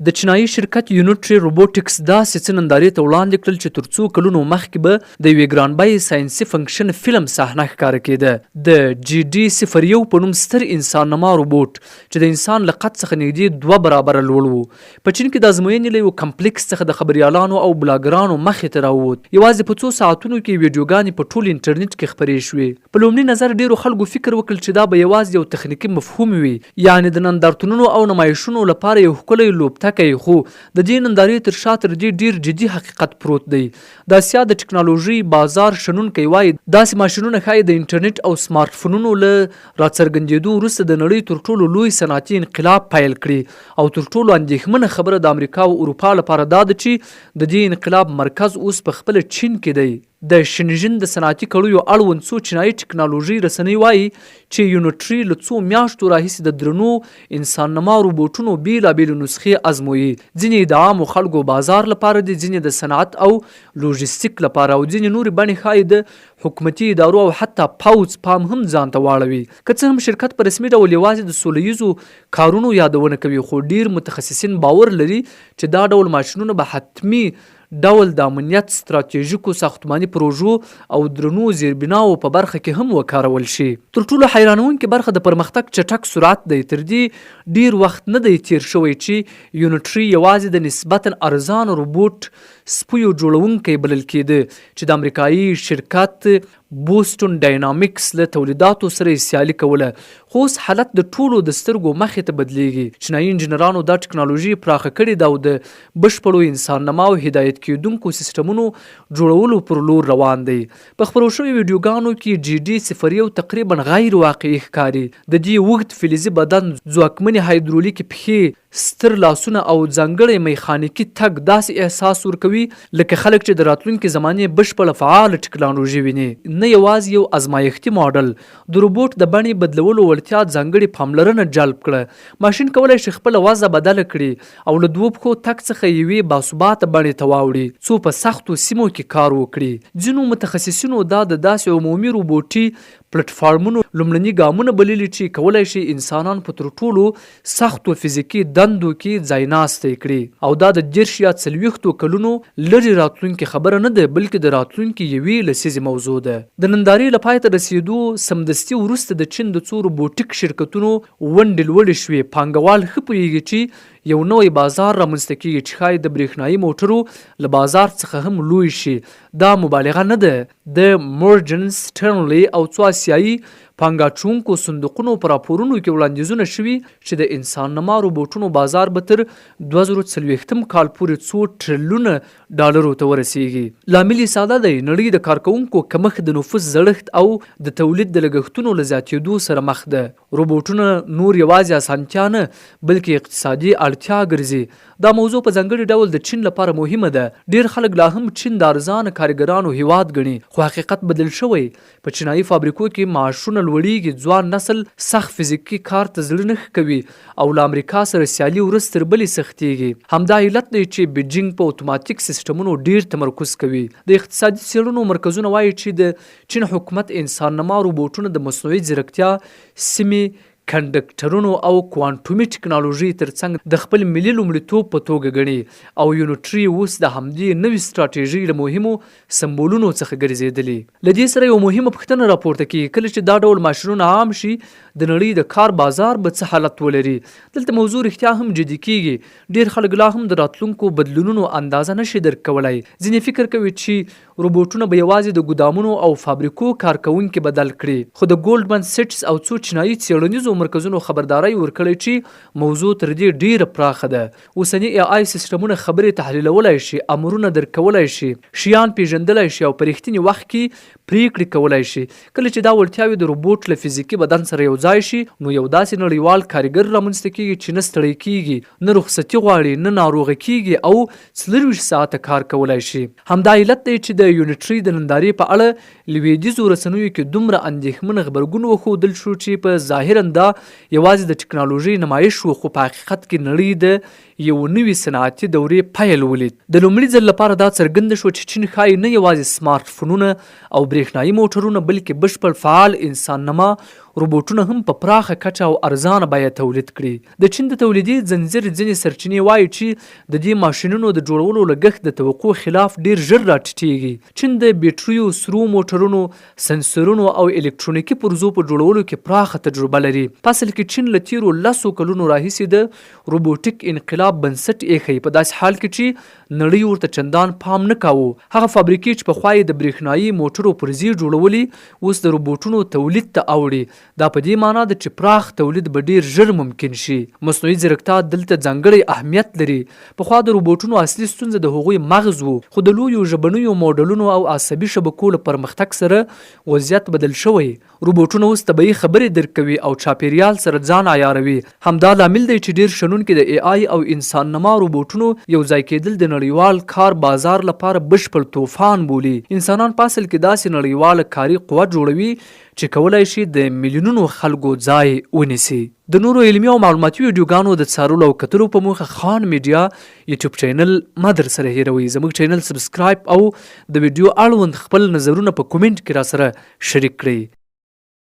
د چینایي شرکت یونټري روبوټکس داسې څه نندارې ته وړاندې کړل چې تر څو کلونو مخکې به د یوې ګرانبیې ساینسي فنکشن فلم صحنه ښکاره کېده. د جي ډي 01 په نوم ستر انسان نما روبوټ چې د انسان له قد څخه نږدې 2 برابره لوړ و، په چین کې د ازموینې له یو کمپلیکس څخه د خبریالانو او بلاګرانو مخې ته راووت. یوازې په څو ساعتونو کې ویډیوګانې په ټول انټرنیټ کې خپرې شوې. په لومړي نظر ډیرو خلکو فکر وکړ چې دا به یوازې یو تخنیکي مفهوم وي، یعنې د نندارتونونو او نمایشونو لپاره یو ښکلی لوبتکی، خو د دې نندارې تر شا تر دې ډیر جدي حقیقت پروت دی. د اسیا د ټیکنالوژي بازار شنونکی وایي داسې ماشینونه ښایي د انټرنیټ او سمارټ فونونو له راڅرګندېدو وروسته د نړۍ تر ټولو لوی صنعتي انقلاب پیل کړي. او تر ټولو اندېښمنه خبره د امریکا او اروپا لپاره دا ده چې د دې انقلاب مرکز اوس په خپله چین کې دی. د شنژن د صنعتي کړیو اړوند څو چینایي ټیکنالوژي رسنۍ وایي چې یونټري له څو میاشتو راهیسې د درنو انسان نما روبوټونو بېلابېلې نسخې ازمويي. ځینې د عامو خلکو بازار لپاره دي، ځینې د صنعت او لوژستیک لپاره، او ځینې نورې بڼې ښایي د حکومتي ادارو او حتی پوځ پام هم ځان ته واړوي. که څه هم شرکت په رسمي ډول یوازې د سوله ییزو کارونو یادونه کوي، خو ډیر متخصصین باور لري چې دا ډول ماشینونه به حتمي ډول د امنیت، ستراتیژیکو ساختماني پروژو او درنو زیربناو په برخه کې هم وکارول شي. تر ټولو حیرانوونکې برخه د پرمختګ چټک سرعت دی. تر دې ډیر وخت نه دی تیر شوی چې یونټري یوازې د نسبتا ارزان روبوټ سپیو جوړونکی بلل کېده چې د امریکایي شرکت بوسټون ډاینامیکس له تولیداتو سره یې سیالي کوله. خو اوس حالت د ټولو د سترګو مخې ته بدلیږي. چینایي انجینرانو دا ټیکنالوژي پراخه کړې ده او د بشپړو انسان نما او هدایت کېدونکو سیستمونو جوړولو پر لور روان دی. په خپرو شویو ویډیوګانو کې جي ډي 01 تقریبا غیر واقعي ښکاري. د دې اوږد فلزي بدن، ځواکمنې هایدرولیکي پښې، ستر لاسونه او ځانګړی میخانیکي تګ داسې احساس ورکوي لکه خلک چې د راتلونکي زمانې بشپړه فعاله ټیکنالوژي ویني، نه یوازې یو ازمایښتي ماډل. د روبوټ د بڼې بدلولو وړتیا ځانګړې پاملرنه جلب کړه. ماشین کولی شي خپله وضع بدله کړي او له 2 پښو تګ څخه یوې باثباته بڼې ته واوړي څو په سختو سیمو کې کار وکړي. ځینو متخصصینو دا د داسې عمومي روبوټي پلټفارمونو لومړني ګامونه بللي چې کولی شي انسانان په تر ټولو سختو فزیکي دندو کې ځایناستی کړي. او دا د 30 یا 40 کلونو لرې راتلونکي خبره نه ده، بلکې د راتلونکي یوې لسیزې موضوع ده. د نندارې له پای ته رسېدو سمدستي وروسته د چین د څو روبوټیک شرکتونو ونډې لوړې شوې. پانګوال ښه پوهېږي چې یو نوی بازار رامنځته کېږي چې ښایي د برېښنایي موټرو له بازار څخه هم لوی شي. دا مبالغه نه ده. د مورګن سټرنلي او څو اسیایي پانګاچونکو صندوقونو په راپورونو کې وړاندیزونه شوي چې د انسان نما روبوټونو بازار به تر 2040 کال پورې 2 ټریلیونه ډالرو ته ورسیږي. لامل یې ساده دی. نړۍ د کارکوونکو کمښت، د نفوس زړښت او د تولید د لګښتونو له زیاتېدو سره مخ ده. روبوټونه نور یوازې اسانتیا نه بلکې اقتصادي اړتیا ګرځي. دا موضوع په ځانګړي ډول د چین لپاره مهمه ده. ډیر خلک لا هم چین د ارزانه کارګرانو هیواد ګڼي، خو حقیقت بدل شوی. په چینایي فابریکو کې معاشونه لوړیږي، ځوان نسل سخت فزیکي کار ته زړه نه کوي او له امریکا سره سیالي ورځ تر بلې سختیږي. همدا علت دی چې بیجینګ په اتوماتیک سیستمونو ډیر تمرکز کوي. د اقتصادي څیړنو مرکزونه وایي چې د چین حکومت انسان نما روبوټونه د مصنوعي ځیرکتیا، سیمې کنډکټرونو او کوانټومي ټیکنالوژي ترڅنګ د خپل ملي لومړیتوب په توګه ګڼي. او یونټري اوس د همدې نوې ستراتیژۍ له مهمو سمبولونو څخه ګرځېدلي. له دې سره یو مهمه پوښتنه راپورته کېږي، کله چې دا ډول ماشینونه عام شي د نړۍ د کار بازار به څه حالت ولري؟ دلته موضوع رښتیا هم جدي کېږي. ډیر خلک لا هم د راتلونکو بدلونونو اندازه نشي درک کولی. ځینې فکر کوي چې روبوټونه به یوازې د ګودامونو او فابریکو کارکوونکي بدل کړي. خو د ګولډمن سیټس او څو چینایي څیړنیزو مرکزونو خبرداري ورکړی چې موضوع تر دې ډیره پراخه ده. اوسني AI سیستمونه خبرې تحلیلولای شي، امرونه درکولای شي، شیان پیژندلای شي او په رښتیني وخت کې پریکړې کولای شي. کله چې دا وړتیاوې د روبوټ له فزیکي بدن سره یو ځای شي، نو یو داسې نړیوال کارګر رامنځته کېږي چې نه ستړی کېږي، نه رخصتي غواړي، نه ناروغه کېږي او 24 ساعته کار کولای شي. همدا علت دی چې د یونټري د نندارې په اړه لویدیځو رسنیو کې دومره اندېښمن غبرګون وښودل شو چې په ظاهرا دا یوازې د ټیکنالوژي نمایش و، خو په حقیقت کې نړۍ د یو نوي صنعتي دورې پیل ولید. د لومړي ځل لپاره دا څرګنده شو چې چین ښایي نه یوازې سمارټ فونونه او برېښنایي موټرونه بلکې بشپړ فعال انسان نما روبوټونه هم په پراخه کچه او ارزانه بیه تولید کړي. د چین د تولیدي ځنځیر ځینې سرچینې وایي چې د دې ماشینونو د جوړولو لګښت د توقع خلاف ډیر ژر راټیټیږي. چین د بیټریو، سرو موټرونو، سنسرونو او الکترونیکي پرزو په جوړولو کې پراخه تجربه لري. په اصل کې چین له تیرو 10 کلونو راهیسې د روبوټیک انقلاب بنسټ ایښی، په داسې حال کې چې نړۍ ورته چندان پام نه کاوه. هغه فابریکې چې پخوا یې د برېښنایي موټرو پرزې جوړولې اوس د روبوټونو تولید ته اوړي. دا په دې معنی ده چې پراخ تولید به ډیر ژر ممکن شي. مصنوعي ځیرکتیا دلته ځانګړی اهمیت لري. پخوا د روبوټونو اصلي ستونزه د هغوی مغز و، خو د لویو ژبنیو موډلونو او عصبي شبکو له پرمختګ سره وضعیت بدل شوی. روبوټونه اوس طبیعي خبرې درک کوي او چاپیریال سره ځان عیاروي. همدا لامل دی چې ډیر شنونکي د AI او انسان نما روبوټونو یو ځای کېدل د نړیوال کار بازار لپاره بشپړ طوفان بولي. انسانان په اصل کې داسې نړیواله کاري قوه جوړوي چې کولای شي د میلیونونو خلکو ځای ونیسي. د نورو علمي او معلوماتي ویډیوګانو د څارلو او کتلو په موخه خان میډیا یوټیوب چینل مه در سره هیروئ. زموږ چینل سبسکرایب او د ویډیو اړوند خپل نظرونه په کومنټ کې را سره شریک کړئ.